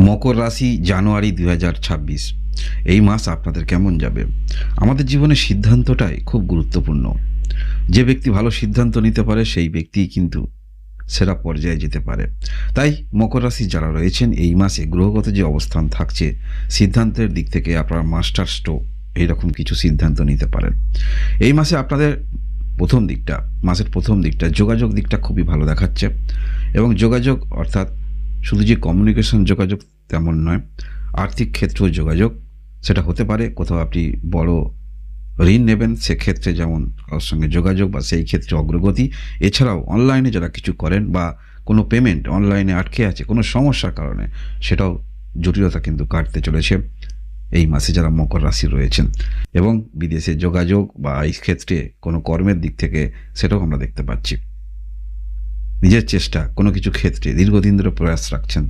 মকর রাশি জানুয়ারি ২০২৬ এই মাস আপনাদের কেমন যাবে? আমাদের জীবনে সিদ্ধান্তটাই খুব গুরুত্বপূর্ণ। যে ব্যক্তি ভালো সিদ্ধান্ত নিতে পারে সেই ব্যক্তিই কিন্তু সেরা পর্যায়ে যেতে পারে। তাই মকর রাশি যারা রয়েছেন এই মাসে গ্রহগত যে অবস্থান থাকছে, সিদ্ধান্তের দিক থেকে আপনারা মাস্টার স্ট্রোক এইরকম কিছু সিদ্ধান্ত নিতে পারেন। এই মাসে আপনাদের মাসের প্রথম দিকটা যোগাযোগ দিকটা খুবই ভালো দেখাচ্ছে। এবং যোগাযোগ অর্থাৎ শুধু যে কমিউনিকেশন যোগাযোগ তেমন নয়, আর্থিক ক্ষেত্রেও যোগাযোগ সেটা হতে পারে। কোথাও আপনি বড় ঋণ নেবেন, সেক্ষেত্রে যেমন কারোর সঙ্গে যোগাযোগ বা সেই ক্ষেত্রে অগ্রগতি। এছাড়াও অনলাইনে যারা কিছু করেন বা কোনো পেমেন্ট অনলাইনে আটকে আছে কোনো সমস্যার কারণে, সেটাও জটিলতা কিন্তু কাটতে চলেছে এই মাসে যারা মকর রাশি রয়েছেন। এবং বিদেশে যোগাযোগ বা এই ক্ষেত্রে কোনো কর্মের দিক থেকে সেটাও আমরা দেখতে পাচ্ছি। নিজের চেষ্টা কোনো কিছু ক্ষেত্রে দীর্ঘদিন ধরে প্রয়াস রাখছেন,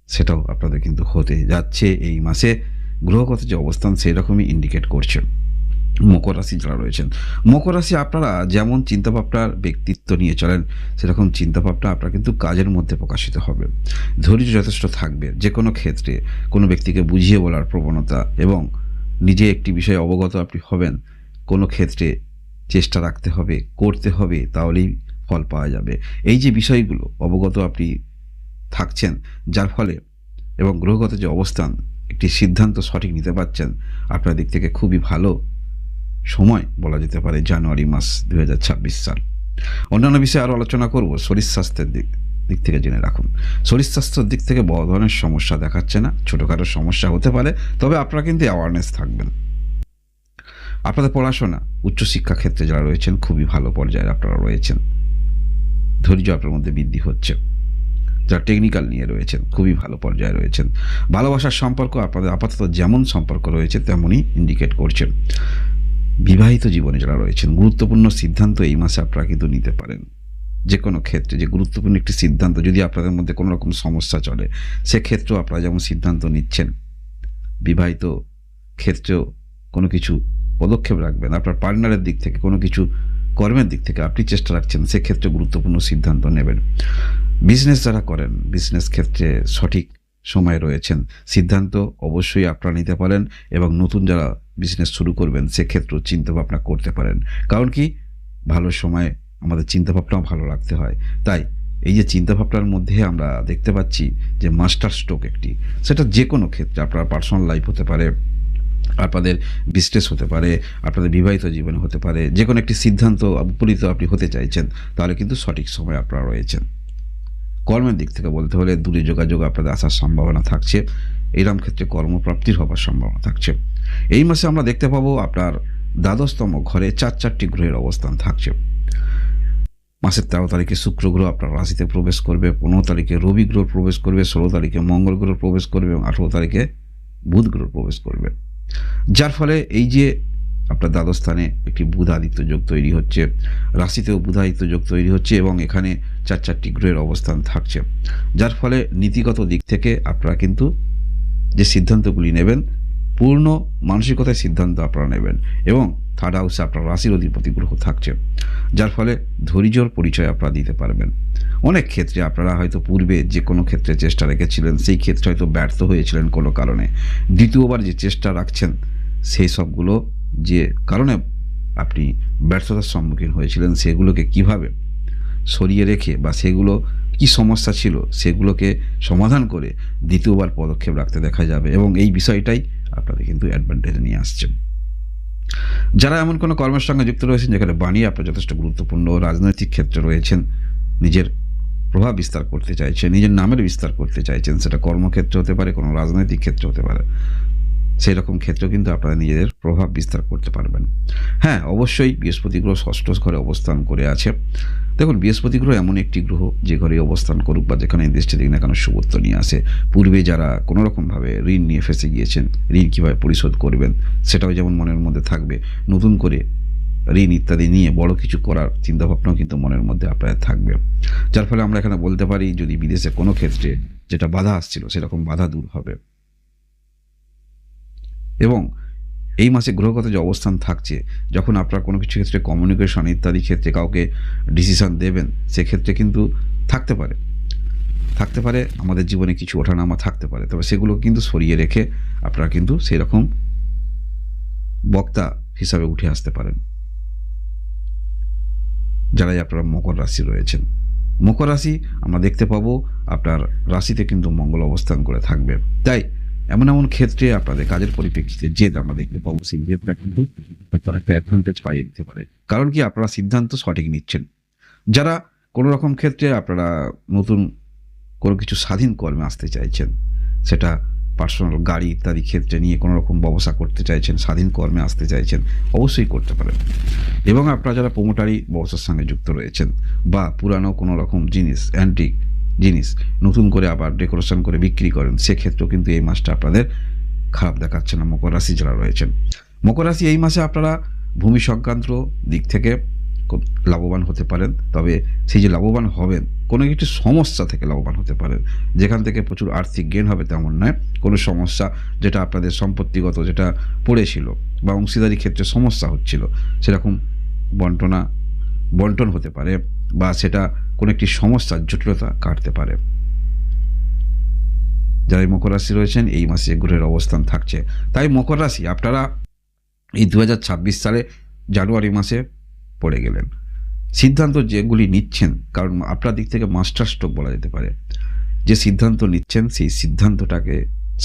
সেটাও আপনাদের কিন্তু হতে যাচ্ছে এই মাসে। গ্রহগত যে অবস্থান সেই রকমই ইন্ডিকেট করছে। মকর রাশি যারা রয়েছেন, মকর রাশি আপনারা যেমন চিন্তাভাবনার ব্যক্তিত্ব নিয়ে চলেন, সেরকম চিন্তাভাবনা আপনার কিন্তু কাজের মধ্যে প্রকাশিত হবে। ধৈর্য যথেষ্ট থাকবে যে কোনো ক্ষেত্রে, কোনো ব্যক্তিকে বুঝিয়ে বলার প্রবণতা এবং নিজে একটি বিষয়ে অবগত আপনি হবেন। কোনো ক্ষেত্রে চেষ্টা রাখতে হবে, করতে হবে, তাহলেই ফল পাওয়া যাবে। এই যে বিষয়গুলো অবগত আপনি থাকছেন, যার ফলে এবং গ্রহগত যে অবস্থান একটি সিদ্ধান্ত সঠিক নিতে পারছেন, আপনার দিক থেকে খুবই ভালো সময় বলা যেতে পারে জানুয়ারি মাস ২০২৬ সাল। অন্যান্য বিষয়ে আরও আলোচনা করব। শরীর স্বাস্থ্যের দিক থেকে জেনে রাখুন। শরীর স্বাস্থ্যের দিক থেকে বড় ধরনের সমস্যা দেখাচ্ছে না, ছোটোখাটো সমস্যা হতে পারে, তবে আপনারা কিন্তু অ্যাওয়ারনেস থাকবেন। আপনাদের পড়াশোনা উচ্চশিক্ষা ক্ষেত্রে যারা রয়েছেন খুবই ভালো পর্যায়ে আপনারা রয়েছেন। ধৈর্য আপনার মধ্যে বৃদ্ধি হচ্ছে। যারা টেকনিক্যাল নিয়ে রয়েছেন খুবই ভালো পর্যায়ে রয়েছেন। ভালোবাসার সম্পর্ক আপনাদের আপাতত যেমন সম্পর্ক রয়েছে তেমনই ইন্ডিকেট করছে। বিবাহিত জীবনে যারা রয়েছেন গুরুত্বপূর্ণ সিদ্ধান্ত এই মাসে আপনারা কিন্তু নিতে পারেন। যে কোনো ক্ষেত্রে যে গুরুত্বপূর্ণ একটি সিদ্ধান্ত, যদি আপনাদের মধ্যে কোনো রকম সমস্যা চলে, সেক্ষেত্রেও আপনারা যেমন সিদ্ধান্ত নিচ্ছেন, বিবাহিত ক্ষেত্রেও কোনো কিছু পদক্ষেপ রাখবেন। আপনার পার্টনারের দিক থেকে কোনো কিছু কর্মের দিক থেকে আপনি চেষ্টা রাখছেন, সেক্ষেত্রে গুরুত্বপূর্ণ সিদ্ধান্ত নেবেন। বিজনেস যারা করেন, বিজনেস ক্ষেত্রে সঠিক সময় রয়েছেন, সিদ্ধান্ত অবশ্যই আপনারা নিতে পারেন। এবং নতুন যারা বিজনেস শুরু করবেন সেক্ষেত্রেও চিন্তাভাবনা করতে পারেন। কারণ কি, ভালো সময় আমাদের চিন্তাভাবনাও ভালো রাখতে হয়। তাই এই যে চিন্তাভাবনার মধ্যে আমরা দেখতে পাচ্ছি যে মাস্টার স্ট্রোক একটি, সেটা যে কোনো ক্ষেত্রে আপনার পার্সোনাল লাইফ হতে পারে, আপনাদের বিজনেস হতে পারে, আপনাদের বিবাহিত জীবনে হতে পারে, যে কোনো একটি সিদ্ধান্ত উপনীত আপনি হতে চাইছেন, তাহলে কিন্তু সঠিক সময় আপনারা রয়েছেন। কর্মের দিক থেকে বলতে হলে দূরে যোগাযোগ আপনাদের আসার সম্ভাবনা থাকছে। এইরকম ক্ষেত্রে কর্মপ্রাপ্তির হবার সম্ভাবনা থাকছে। এই মাসে আমরা দেখতে পাবো আপনার দ্বাদশতম ঘরে চারটি গ্রহের অবস্থান থাকছে। মাসের ১৩ তারিখে শুক্র গ্রহ আপনার রাশিতে প্রবেশ করবে, ১৫ তারিখে রবি গ্রহ প্রবেশ করবে, ১৬ তারিখে মঙ্গল গ্রহ প্রবেশ করবে এবং ১৮ তারিখে বুধ গ্রহ প্রবেশ করবে। যার ফলে এই যে আপনার দ্বাদশ স্থানে একটি বুধ আদিত্য যোগ তৈরি হচ্ছে, রাশিতেও বুধাদিত্য যোগ তৈরি হচ্ছে এবং এখানে চারটি গ্রহের অবস্থান থাকছে। যার ফলে নীতিগত দিক থেকে আপনারা কিন্তু যে সিদ্ধান্তগুলি নেবেন, পূর্ণ মানসিকতায় সিদ্ধান্ত আপনারা নেবেন। এবং থার্ড হাউসে আপনার রাশির অধিপতি গ্রহ থাকছে, যার ফলে ধৈর্যর পরিচয় আপনারা দিতে পারবেন। অনেক ক্ষেত্রে আপনারা হয়তো পূর্বে যে কোনো ক্ষেত্রে চেষ্টা রেখেছিলেন, সেই ক্ষেত্রে হয়তো ব্যর্থ হয়েছিলেন কোনো কারণে। দ্বিতীয়বার যে চেষ্টা রাখছেন, সেই সবগুলো যে কারণে আপনি ব্যর্থতার সম্মুখীন হয়েছিলেন, সেগুলোকে কিভাবে সরিয়ে রেখে বা সেগুলো কি সমস্যা ছিল সেগুলোকে সমাধান করে দ্বিতীয়বার পদক্ষেপ রাখতে দেখা যাবে। এবং এই বিষয়টাই আপনাদের কিন্তু অ্যাডভান্টেজ নিয়ে আসছে। যারা এমন কোনো কর্মের সঙ্গে যুক্ত রয়েছেন যেখানে বাণী আপনার যথেষ্ট গুরুত্বপূর্ণ, রাজনৈতিক ক্ষেত্রে রয়েছেন, নিজের প্রভাব বিস্তার করতে চাইছেন, নিজের নামের বিস্তার করতে চাইছেন, সেটা কর্মক্ষেত্রে হতে পারে, কোনো রাজনৈতিক ক্ষেত্রে হতে পারে, সেই রকম ক্ষেত্রেও কিন্তু আপনারা নিজেদের প্রভাব বিস্তার করতে পারবেন। হ্যাঁ, অবশ্যই বৃহস্পতি গ্রহ ষষ্ঠ ঘরে অবস্থান করে আছে। দেখুন, বৃহস্পতি গ্রহ এমন একটি গ্রহ যে ঘরে অবস্থান করুক বা যেখানে দৃষ্টি দিক না কেন শুভত্ব নিয়ে আসে। পূর্বে যারা কোনো রকমভাবে ঋণ নিয়ে ফেঁসে গিয়েছেন, ঋণ কীভাবে পরিশোধ করবেন সেটাও যেমন মনের মধ্যে থাকবে, নতুন করে ঋণ ইত্যাদি নিয়ে বড় কিছু করার চিন্তাভাবনাও কিন্তু মনের মধ্যে আপনাদের থাকবে। যার ফলে আমরা এখানে বলতে পারি, যদি বিদেশে কোনো ক্ষেত্রে যেটা বাধা আসছিল সেরকম বাধা দূর হবে। এবং এই মাসে গ্রহগত যে অবস্থান থাকছে, যখন আপনারা কোনো কিছু ক্ষেত্রে কমিউনিকেশন ইত্যাদি ক্ষেত্রে কাউকে ডিসিশন দেবেন, সেক্ষেত্রে কিন্তু থাকতে পারে থাকতে পারে, আমাদের জীবনে কিছু ওঠানামা থাকতে পারে, তবে সেগুলো কিন্তু সরিয়ে রেখে আপনারা কিন্তু সেই রকম বক্তা হিসাবে উঠে আসতে পারেন। যারাই আপনারা মকর রাশি রয়েছেন, মকর রাশি আমরা দেখতে পাবো আপনার রাশিতে কিন্তু মঙ্গল অবস্থান করে থাকবে। তাই এমন এমন ক্ষেত্রে আপনাদের কাজের পরিপ্রেক্ষিতে জেদ আমরা দেখতে পাবো, সেই জেদটা কিন্তু আপনারা একটা অ্যাডভান্টেজ পাইয়ে দিতে পারে। কারণ কি, আপনারা সিদ্ধান্ত সঠিক নিচ্ছেন। যারা কোনো রকম ক্ষেত্রে আপনারা নতুন কোনো কিছু স্বাধীন কর্মে আসতে চাইছেন, সেটা পার্সোনাল গাড়ি ইত্যাদি ক্ষেত্রে নিয়ে কোনো রকম ব্যবসা করতে চাইছেন, স্বাধীন কর্মে আসতে চাইছেন, অবশ্যই করতে পারেন। এবং আপনারা যারা প্রোমোটারি ব্যবসার সঙ্গে যুক্ত রয়েছেন বা পুরানো কোনো রকম জিনিস, অ্যান্টিক জিনিস নতুন করে আবার ডেকোরেশন করে বিক্রি করেন, সেক্ষেত্রেও কিন্তু এই মাসটা আপনাদের খারাপ দেখাচ্ছে না। মকর রাশি যারা রয়েছেন, মকর রাশি এই মাসে আপনারা ভূমি সংক্রান্ত দিক থেকে খুব লাভবান হতে পারেন। তবে সেই যে লাভবান হবেন, কোনো একটি সমস্যা থেকে লাভবান হতে পারেন। যেখান থেকে প্রচুর আর্থিক গেন হবে তেমন নয়, কোনো সমস্যা যেটা আপনাদের সম্পত্তিগত যেটা পড়েছিল বা অংশীদারি ক্ষেত্রে সমস্যা হচ্ছিল, সেরকম বন্টন হতে পারে, বা সেটা কোনো একটি সমস্যার জটিলতা কাটতে পারে। যারা মকর রাশি রয়েছেন, এই মাসে গ্রহের অবস্থান থাকছে। তাই মকর রাশি আপনারা এই 2026 সালে জানুয়ারি মাসে পড়ে গেলেন। সিদ্ধান্ত যেগুলি নিচ্ছেন, কারণ আপনার দিক থেকে মাস্টার স্ট্রোক বলা যেতে পারে, যে সিদ্ধান্ত নিচ্ছেন সেই সিদ্ধান্তটাকে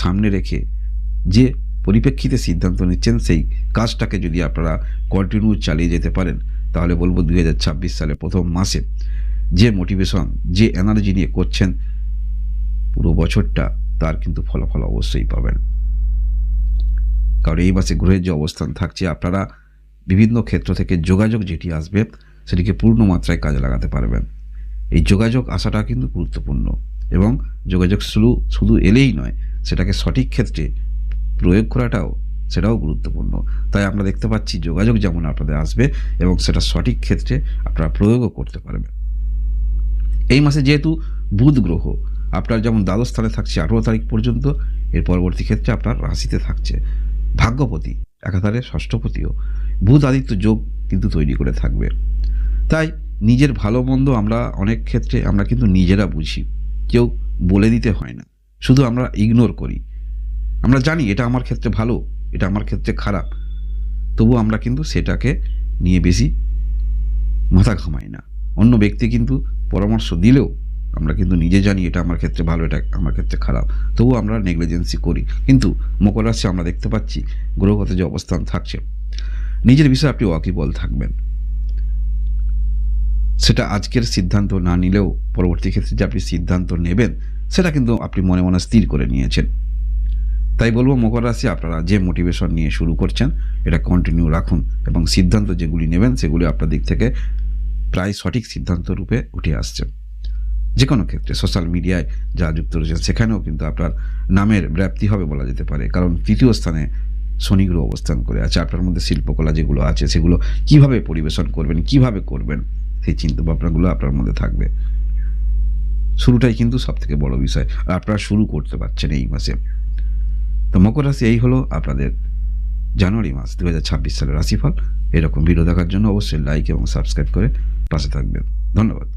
সামনে রেখে যে পরিপ্রেক্ষিতে সিদ্ধান্ত নিচ্ছেন, সেই কাজটাকে যদি আপনারা কন্টিনিউ চালিয়ে যেতে পারেন, তাহলে বলবো 2026 সালে প্রথম মাসে যে মোটিভেশন, যে এনার্জি নিয়ে করছেন পুরো বছরটা, তার কিন্তু ফলাফল অবশ্যই পাবেন। কারণ এই মাসে গ্রহের যে অবস্থান থাকছে, আপনারা বিভিন্ন ক্ষেত্র থেকে যোগাযোগ যেটি আসবে সেটিকে পূর্ণ মাত্রায় কাজে লাগাতে পারবেন। এই যোগাযোগ আসাটা কিন্তু গুরুত্বপূর্ণ, এবং যোগাযোগ শুধু এলেই নয়, সেটাকে সঠিক ক্ষেত্রে প্রয়োগ করাটাও সেটাও গুরুত্বপূর্ণ। তাই আমরা দেখতে পাচ্ছি যোগাযোগ যেমন আপনাদের আসবে এবং সেটা সঠিক ক্ষেত্রে আপনারা প্রয়োগও করতে পারবেন। এই মাসে যেহেতু বুধ গ্রহ আপনার যেমন দ্বাদশ স্থানে থাকছে 18 তারিখ পর্যন্ত, এর পরবর্তী ক্ষেত্রে আপনার রাশিতে থাকছে ভাগ্যপতি, একাধারে ষষ্ঠপতিও বুধ আদিত্য যোগ কিন্তু তৈরি করে থাকবে। তাই নিজের ভালো মন্দ আমরা অনেক ক্ষেত্রে আমরা কিন্তু নিজেরা বুঝি, কেউ বলে দিতে হয় না, শুধু আমরা ইগনোর করি। আমরা জানি এটা আমার ক্ষেত্রে ভালো, এটা আমার ক্ষেত্রে খারাপ, তবু আমরা কিন্তু সেটাকে নিয়ে বেশি মাথা ঘামাই না। অন্য ব্যক্তি কিন্তু পরামর্শ দিলেও আমরা কিন্তু নিজে জানি এটা আমার ক্ষেত্রে ভালো, এটা আমার ক্ষেত্রে খারাপ, তবু আমরা নেগলিজেন্সি করি। কিন্তু মকর রাশি আমরা দেখতে পাচ্ছি গ্রহগত যে অবস্থান থাকছে, নিজের বিষয়ে আপনি ওয়াকিবল থাকবেন। সেটা আজকের সিদ্ধান্ত না নিলেও পরবর্তী ক্ষেত্রে যে আপনি সিদ্ধান্ত নেবেন, সেটা কিন্তু আপনি মনে মনে স্থির করে নিয়েছেন। তাই বলবো মকর রাশি আপনারা যে মোটিভেশন নিয়ে শুরু করছেন, এটা কন্টিনিউ রাখুন, এবং সিদ্ধান্ত যেগুলি নেবেন সেগুলি আপনার দিক থেকে প্রায় সঠিক সিদ্ধান্ত রূপে উঠে আসছে। যে কোনো ক্ষেত্রে সোশ্যাল মিডিয়ায় যা যুক্ত রয়েছেন, সেখানেও কিন্তু আপনার নামের ব্যাপ্তি হবে বলা যেতে পারে। কারণ তৃতীয় স্থানে শনি গ্রহ অবস্থান করে আছে। আপনার মধ্যে শিল্পকলা যেগুলো আছে, সেগুলো কিভাবে পরিবেশন করবেন, কিভাবে করবেন, সেই চিন্তা ভাবনাগুলো আপনার মধ্যে থাকবে। শুরুটাই কিন্তু সব থেকে বড় বিষয়, আর আপনারা শুরু করতে পারছেন এই মাসে। তো মকর রাশি এই হলো আপনাদের জানুয়ারি মাস 2026 সালের রাশিফল। এরকম ভিডিও দেখার জন্য অবশ্যই লাইক এবং সাবস্ক্রাইব করে পাশে থাকবেন। ধন্যবাদ।